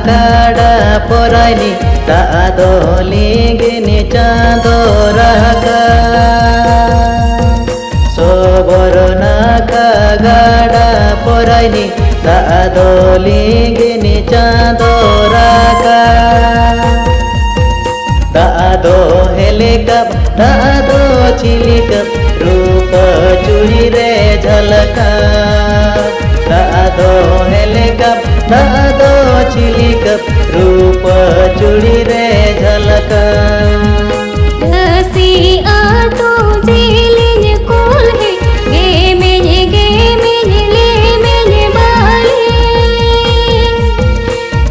gada poraini ta adolingini chando raka soborona ka gada poraini ta adolingini chando raka ta ado helikap ta ado chilikap rupa curi re jhalka ta ado helikap ta ado chilikap rupa curi re jhalka रसी आतो जेलिन कोल है गे मेने ले मेने बाले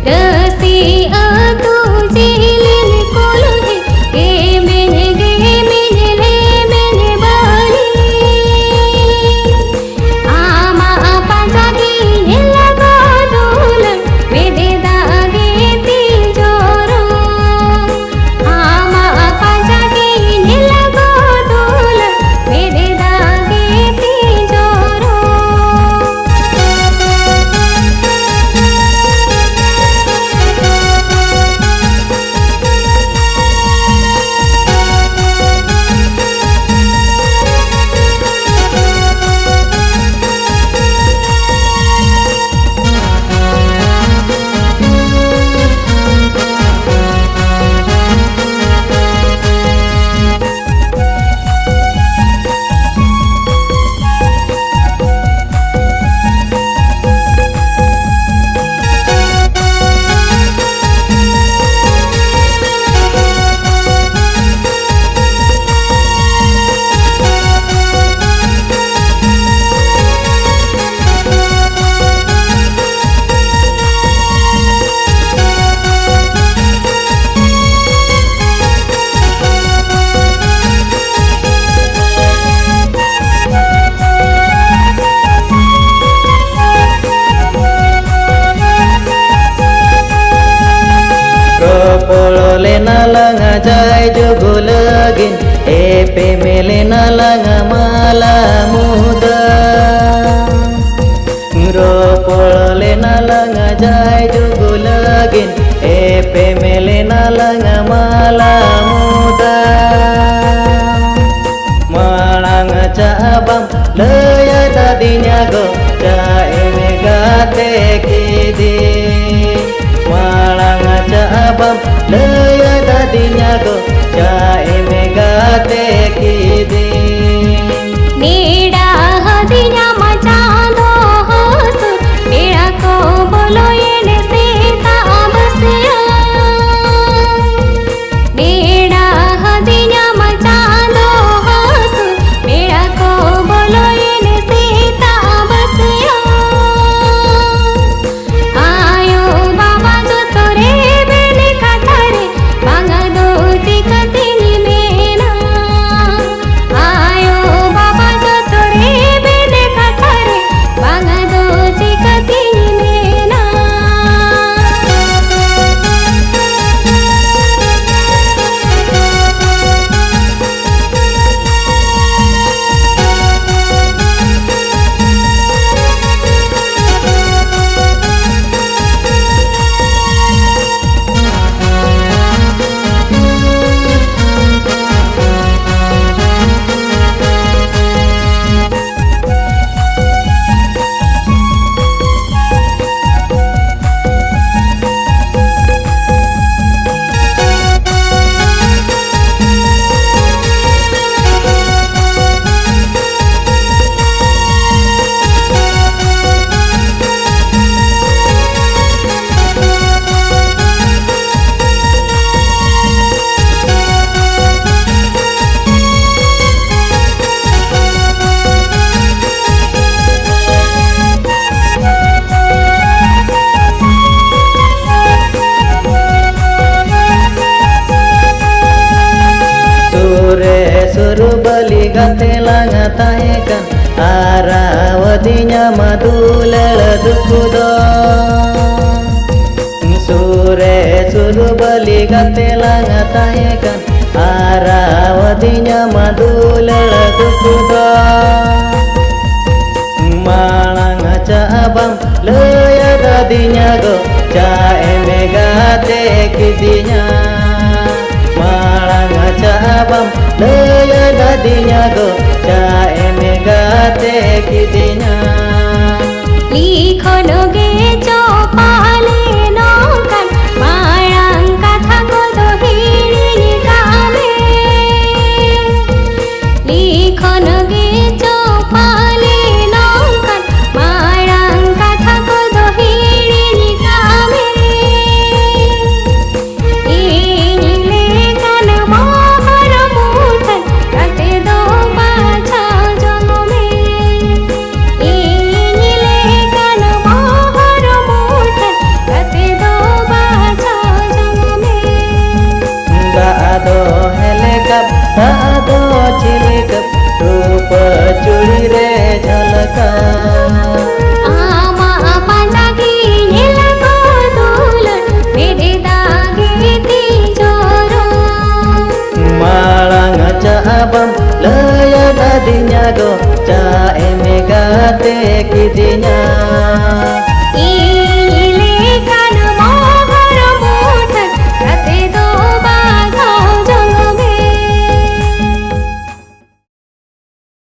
रसी आतो जेलिन कोल है गे मेने ले मेने बाले आमा आपा जागी लगा दोल मेरे दागे तिजोरो आमा आपा जागी लगा दोल मेरे दागे तिजोरो Propolo langa jai jugu lagin epe mele langa mala muda Propolo langa jai jugu lagin epe mele langa mala muda Malang cabang leya tadinya go jai megate kidi Malang cabang leya tadinya go jai megate kidi नीड़ा हदिया मचानो हस मेरा को बोलो ये सीता बसिया नीड़ा हदिया मचानो हस मेरा को बोलो ये सीता बसिया आयो बाबा जो तोरे बेने कटरे बांगा दो चिकतिनी मेना आयो बाबा जो तोरे बेने कटरे बांगा दो चिकतिनी मेना Surubali gate langa taekan arawadinya madulel dukudo Sure surubali gate langa taekan arawadinya madulel dukudo Malang cabang leya tadinya go jae gate kidinya malang cabam leya dadinya go ca eme gate kidinya লিখন গেছো পালে নৌকান Marang কথা কত হিড়িনি কামে লিখন গেছো পালে নৌকান Marang কথা কত হিড়িনি কামে ইনিলে কান মহর মুঠন রাতে দো বাছা জমে ado helikap ado cilikap rupa curi re jhalaka ama pandagi elako dulan bede dage tijoro malang cabam leya dadinya go ca eme gate kidinya